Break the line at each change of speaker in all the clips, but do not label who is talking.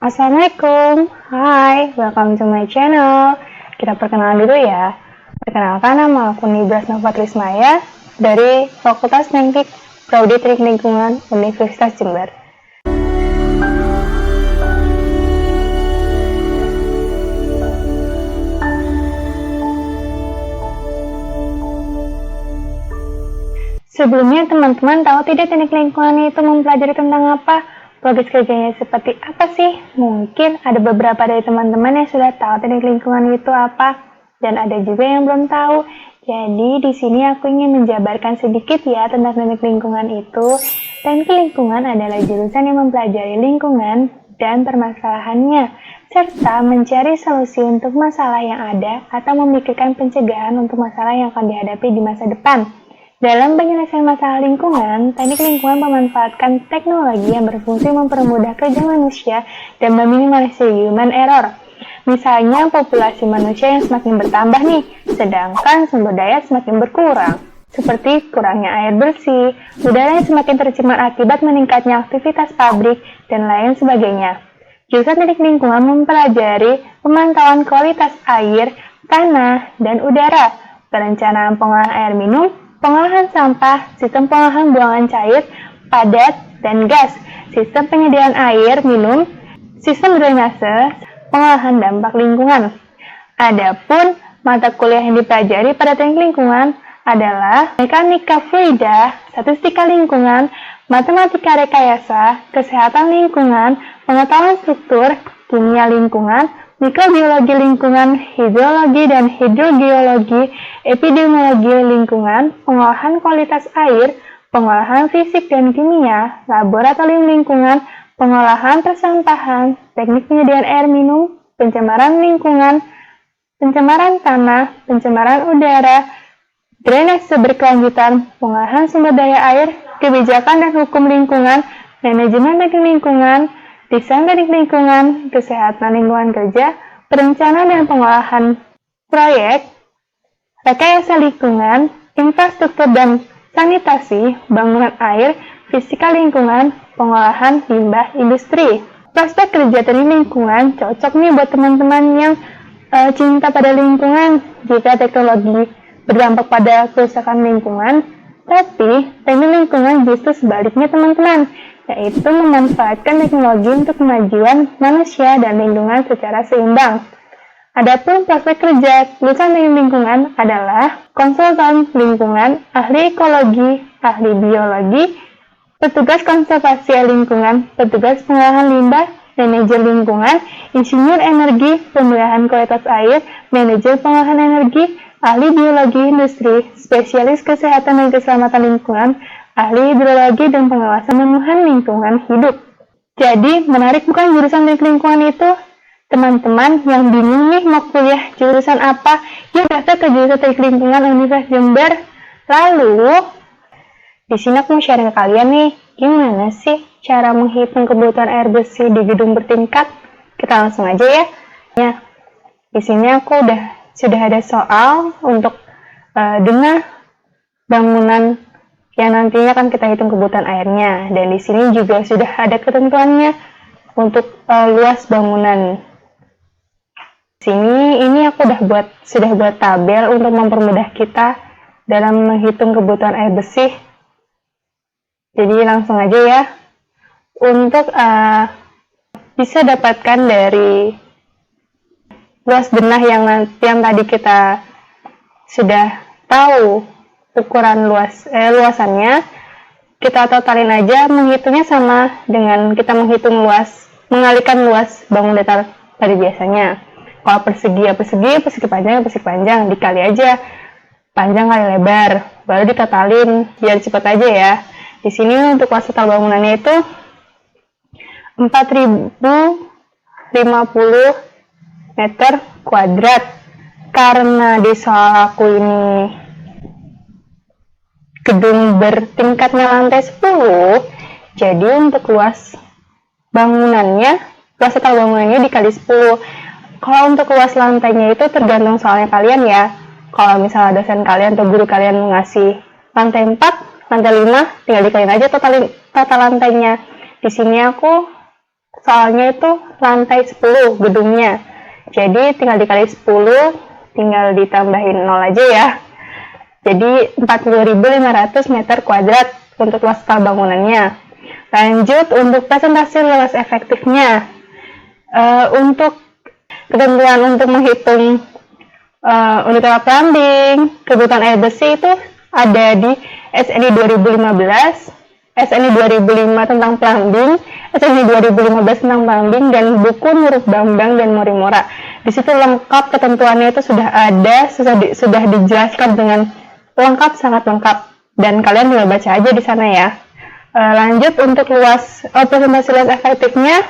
Assalamualaikum, hai, welcome to my channel. Kita perkenalan dulu ya. Perkenalkan, nama aku Nibras Novatrismaya dari Fakultas Teknik Prodi Teknik Lingkungan Universitas Jember. Sebelumnya teman-teman tahu tidak teknik lingkungan itu mempelajari tentang apa? Progres kerjanya seperti apa sih? Mungkin ada beberapa dari teman-teman yang sudah tahu teknik lingkungan itu apa, dan ada juga yang belum tahu. Jadi di sini aku ingin menjabarkan sedikit ya tentang teknik lingkungan itu. Teknik lingkungan adalah jurusan yang mempelajari lingkungan dan permasalahannya, serta mencari solusi untuk masalah yang ada atau memikirkan pencegahan untuk masalah yang akan dihadapi di masa depan. Dalam penyelesaian masalah lingkungan, teknik lingkungan memanfaatkan teknologi yang berfungsi mempermudah kerja manusia dan meminimalisir human error. Misalnya, populasi manusia yang semakin bertambah nih, sedangkan sumber daya semakin berkurang. Seperti kurangnya air bersih, udara yang semakin tercemar akibat meningkatnya aktivitas pabrik, dan lain sebagainya. Jurusan teknik lingkungan mempelajari pemantauan kualitas air, tanah, dan udara, perencanaan pengolahan air minum, pengolahan sampah, sistem pengolahan buangan cair, padat, dan gas, sistem penyediaan air minum, sistem drainase, pengolahan dampak lingkungan. Adapun mata kuliah yang dipelajari pada teknik lingkungan adalah mekanika fluida, statistika lingkungan, matematika rekayasa, kesehatan lingkungan, pengetahuan struktur, kimia lingkungan, mikrobiologi lingkungan, hidrologi dan hidrogeologi, epidemiologi lingkungan, pengolahan kualitas air, pengolahan fisik dan kimia, laboratorium lingkungan, pengolahan persampahan, teknik penyediaan air minum, pencemaran lingkungan, pencemaran tanah, pencemaran udara, drainase berkelanjutan, pengolahan sumber daya air, kebijakan dan hukum lingkungan, manajemen teknik lingkungan, desain teknik lingkungan, kesehatan lingkungan kerja, perencanaan dan pengolahan proyek, rekayasa lingkungan, infrastruktur dan sanitasi, bangunan air, fisika lingkungan, pengolahan limbah industri. Prospek kerja teknik lingkungan cocok nih buat teman-teman yang cinta pada lingkungan. Jika teknologi berdampak pada kerusakan lingkungan, tapi teknik lingkungan justru sebaliknya teman-teman, yaitu memanfaatkan teknologi untuk kemajuan manusia dan lingkungan secara seimbang. Adapun prospek kerja lulusan teknik lingkungan adalah konsultan lingkungan, ahli ekologi, ahli biologi, petugas konservasi lingkungan, petugas pengolahan limbah, manajer lingkungan, insinyur energi, pemeliharaan kualitas air, manajer pengolahan energi, ahli biologi industri, spesialis kesehatan dan keselamatan lingkungan, ahli hidrologi dan pengawasan pemenuhan lingkungan hidup. Jadi, menarik bukan jurusan teknik lingkungan itu? Teman-teman yang bingung nih mau kuliah jurusan apa, yuk daftar ke jurusan teknik lingkungan Universitas Jember. Lalu, di sini aku mau sharing ke kalian nih, gimana sih cara menghitung kebutuhan air bersih di gedung bertingkat? Kita langsung aja ya. Di sini aku sudah ada soal untuk dengan bangunan yang nantinya kan kita hitung kebutuhan airnya, dan di sini juga sudah ada ketentuannya untuk luas bangunan. Ini aku sudah buat tabel untuk mempermudah kita dalam menghitung kebutuhan air bersih. Jadi langsung aja ya, untuk bisa dapatkan dari luas denah yang tadi kita sudah tahu ukuran luasannya, kita totalin aja, menghitungnya sama dengan kita mengalihkan luas bangun datar pada biasanya. Kalau persegi ya persegi, persegi panjang ya persegi panjang, dikali aja panjang kali lebar, baru ditotalin biar cepet aja ya. Di sini untuk luas total bangunannya itu 4050 meter kuadrat. Karena di soal aku ini gedung bertingkatnya lantai 10, jadi untuk luas total bangunannya dikali 10. Kalau untuk luas lantainya itu tergantung soalnya kalian ya. Kalau misalnya dosen kalian atau guru kalian ngasih lantai 4, lantai 5, tinggal dikaliin aja total lantainya. Di sini aku soalnya itu lantai 10 gedungnya. Jadi tinggal dikali 10, tinggal ditambahin 0 aja ya. Jadi 40.500 meter kuadrat untuk luas total bangunannya. Lanjut untuk presentasi luas efektifnya. Untuk ketentuan untuk menghitung unit plumbing, kebutuhan air bersih itu ada di SNI 2015, SNI 2005 tentang plumbing, SNI 2015 tentang plumbing, dan buku Nurul Bambang dan Morimora. Di situ lengkap ketentuannya itu sudah ada, sudah dijelaskan dengan lengkap, sangat lengkap, dan kalian tinggal baca aja di sana ya. Lanjut untuk luas presentasi luas efektifnya.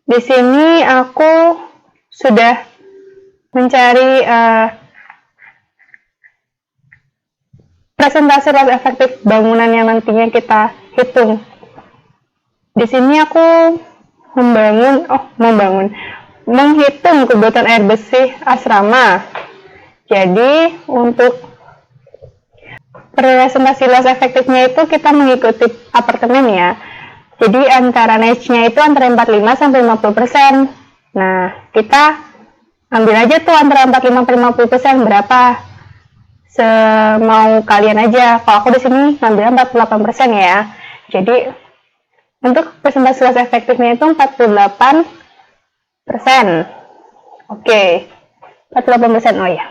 Di sini aku sudah mencari presentasi luas efektif bangunan yang nantinya kita hitung. Di sini aku menghitung kebutuhan air bersih asrama. Jadi untuk presentasi luas efektifnya itu kita mengikuti apartemen ya. Jadi antara needs-nya itu antara 45 sampai 50%. Nah, kita ambil aja tuh antara 45 sampai 50% berapa? Semau kalian aja. Kalau aku di sini ngambil 48% ya. Jadi untuk presentasi luas efektifnya itu 48%. Oke. 48%. Oh ya.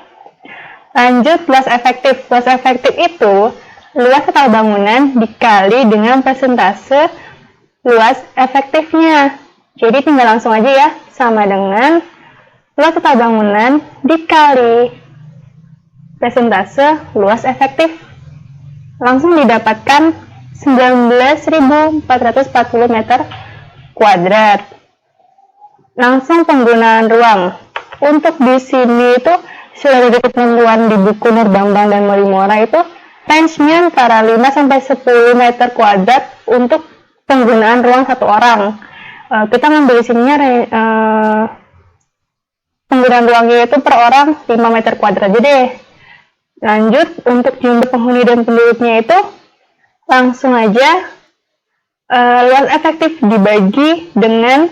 Lanjut luas efektif. Luas efektif itu luas total bangunan dikali dengan persentase luas efektifnya. Jadi tinggal langsung aja ya, sama dengan luas total bangunan dikali persentase luas efektif. Langsung didapatkan 19.440 meter kuadrat. Langsung penggunaan ruang. Untuk di sini itu sudah ada ketentuan di buku Nurul Bambang dan Morimora itu range-nya antara 5 sampai 10 meter kuadrat untuk penggunaan ruang satu orang. Kita ngambil sininya penggunaan ruangnya itu per orang 5 meter kuadrat aja deh. Lanjut untuk jumlah penghuni dan penduduknya itu langsung aja luas efektif dibagi dengan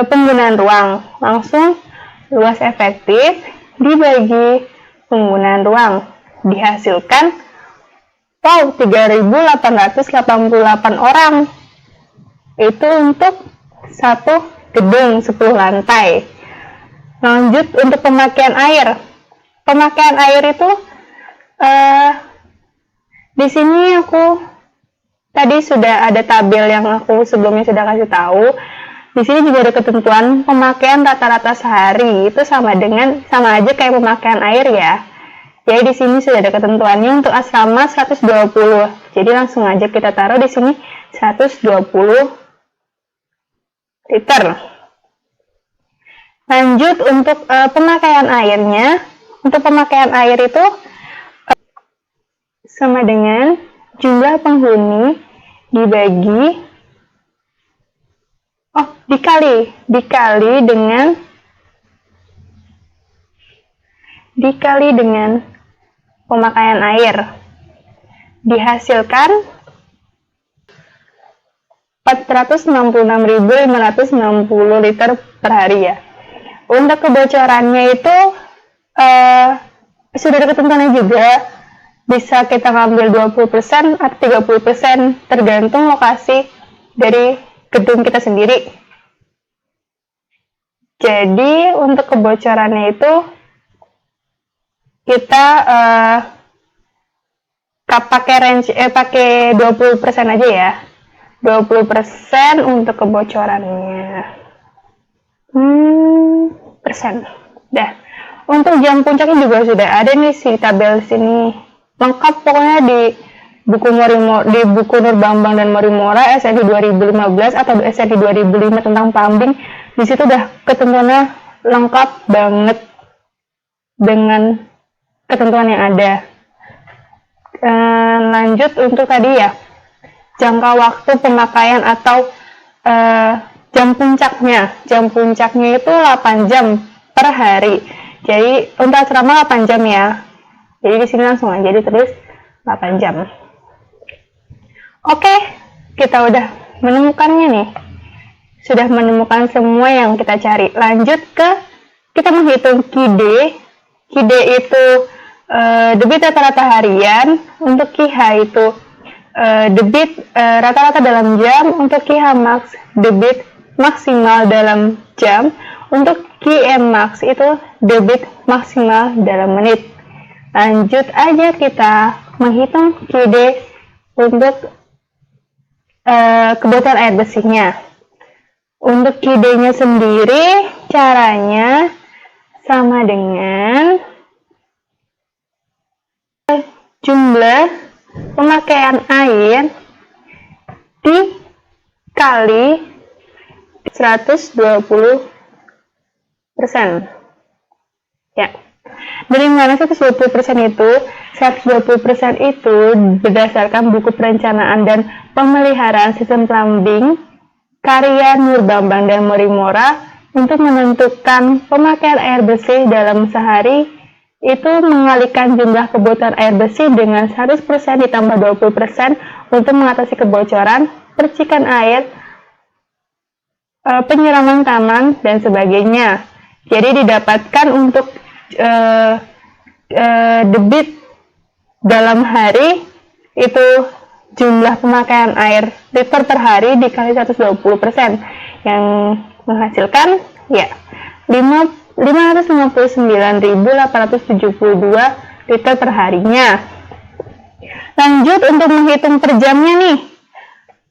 penggunaan ruang. Langsung luas efektif dibagi penggunaan ruang dihasilkan 3.888 orang. Itu untuk satu gedung 10 lantai. Lanjut untuk pemakaian air. Pemakaian air itu di sini aku tadi sudah ada tabel yang aku sebelumnya sudah kasih tahu. Di sini juga ada ketentuan pemakaian rata-rata sehari itu sama aja kayak pemakaian air ya. Jadi di sini sudah ada ketentuannya untuk asrama 120. Jadi langsung aja kita taruh di sini 120 liter. Lanjut untuk pemakaian airnya. Untuk pemakaian air itu sama dengan jumlah penghuni dikali dengan pemakaian air dihasilkan 466.560 liter per hari ya. Untuk kebocorannya itu sudah ada ketentuannya juga, bisa kita ngambil 20% atau 30% tergantung lokasi dari gedung kita sendiri. Jadi untuk kebocorannya itu kita pakai 20% aja ya. 20% untuk kebocorannya. Persen. Dah. Untuk jam puncaknya juga sudah ada nih si tabel sini. Lengkap pokoknya di buku Nurul Bambang dan Morimora SNI 2015 atau SNI 2005 tentang plumbing. Di situ udah ketentuannya lengkap banget dengan ketentuan yang ada. Lanjut untuk tadi ya, jangka waktu pemakaian atau jam puncaknya itu 8 jam per hari. Jadi untuk asrama 8 jam ya. Jadi di sini langsung aja ditulis 8 jam. Oke, kita udah menemukannya nih. Sudah menemukan semua yang kita cari. Lanjut ke kita menghitung QD. QD itu debit rata-rata harian. Untuk QH itu debit rata-rata dalam jam. Untuk QH max debit maksimal dalam jam. Untuk QM max itu debit maksimal dalam menit. Lanjut aja kita menghitung QD untuk kebutuhan air bersihnya. Untuk QD-nya sendiri, caranya sama dengan jumlah pemakaian air dikali 120%. Ya. Dari mana 120% itu? 120% itu berdasarkan buku perencanaan dan pemeliharaan sistem plumbing karya Nur Bambang dan Morimora untuk menentukan pemakaian air bersih dalam sehari itu mengalihkan jumlah kebutuhan air bersih dengan 100% ditambah 20% untuk mengatasi kebocoran, percikan air, penyiraman taman, dan sebagainya. Jadi didapatkan untuk debit dalam hari itu jumlah pemakaian air liter per hari dikali 120% yang menghasilkan ya 559.872 liter per harinya. Lanjut untuk menghitung per jamnya nih.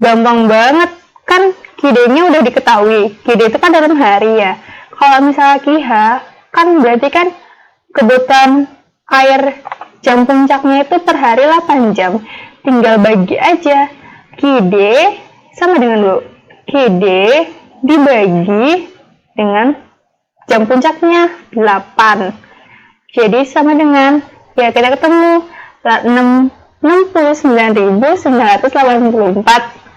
Gampang banget kan, QD-nya udah diketahui. QD itu kan dalam hari ya. Kalau misalnya QH kan berarti kan kebutuhan air jam puncaknya itu per hari 8 jam. Tinggal bagi aja. QD sama dengan dulu. QD dibagi dengan jam puncaknya 8. Jadi sama dengan, ya kita ketemu 69.984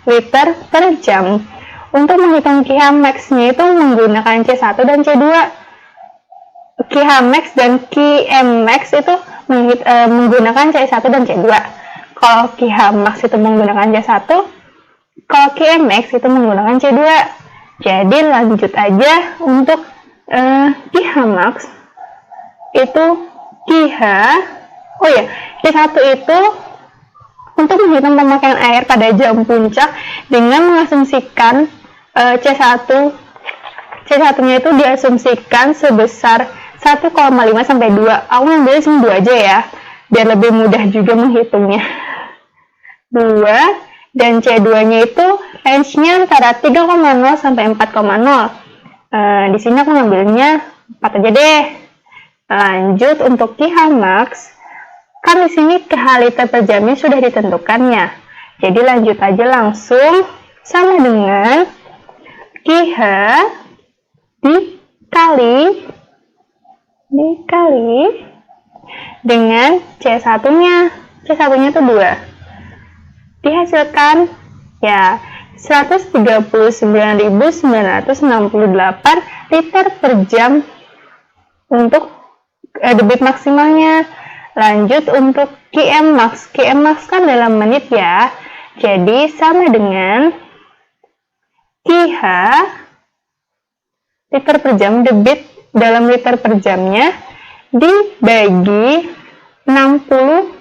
liter per jam. Untuk menghitung QH max-nya itu menggunakan C1 dan C2. QH max dan QM max itu menggunakan C1 dan C2. Kalau QH max itu menggunakan C1, kalau QM max itu menggunakan C2. Jadi lanjut aja untuk QH max itu QH. Oh ya, C1 itu untuk menghitung pemakaian air pada jam puncak dengan mengasumsikan C1-nya itu diasumsikan sebesar 1,5 sampai 2. Aku ngambil cuma 2 aja ya, biar lebih mudah juga menghitungnya. 2 dan C2-nya itu range-nya antara 3,0 sampai 4,0. Di sini aku ngambilnya 4 aja deh. Lanjut untuk QH max, kan di sini QH liter per jamnya sudah ditentukannya. Jadi lanjut aja langsung sama dengan QH dikali dengan C1-nya. C1-nya itu 2. Dihasilkan ya 139.968 liter per jam untuk debit maksimalnya. Lanjut untuk QM max. QM max kan dalam menit ya. Jadi sama dengan QH liter per jam, debit dalam liter per jamnya dibagi 60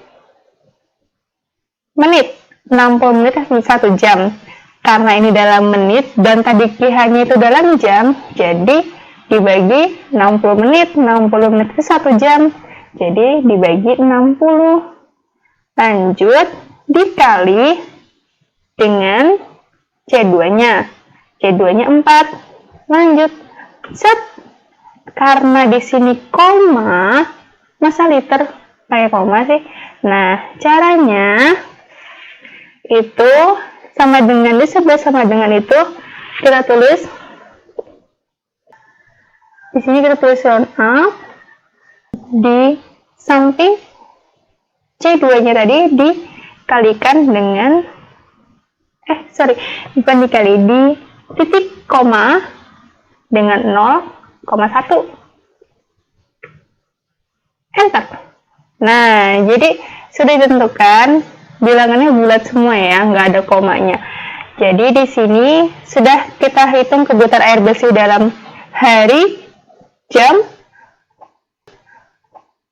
menit. 60 menit 1 jam. Karena ini dalam menit dan tadi QH-nya itu dalam jam, jadi dibagi 60 menit. 60 menit itu 1 jam. Jadi dibagi 60. Lanjut dikali dengan C2-nya. C2-nya 4. Lanjut. Set. Karena di sini koma, masa liter pakai koma sih? Nah, caranya itu sama dengan di sebelah sama dengan itu kita tulis di sini, kita tulis round up di samping C2-nya tadi dikalikan dengan bukan dikali, di titik koma dengan 0,1. Enter. Nah, jadi sudah ditentukan bilangannya bulat semua ya, nggak ada komanya. Jadi di sini sudah kita hitung kebutuhan air bersih dalam hari, jam,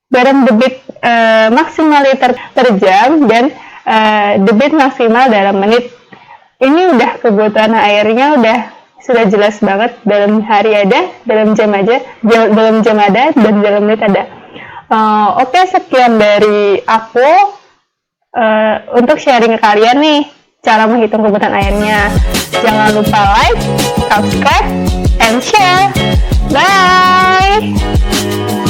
barang debit maksimal liter per jam, dan debit maksimal dalam menit. Ini udah kebutuhan airnya udah sudah jelas banget, dalam hari ada, dalam jam ada, dan dalam menit ada. Oke, sekian dari aku untuk sharing ke kalian nih cara menghitung kebutuhan airnya. Jangan lupa like, subscribe, and share. Bye!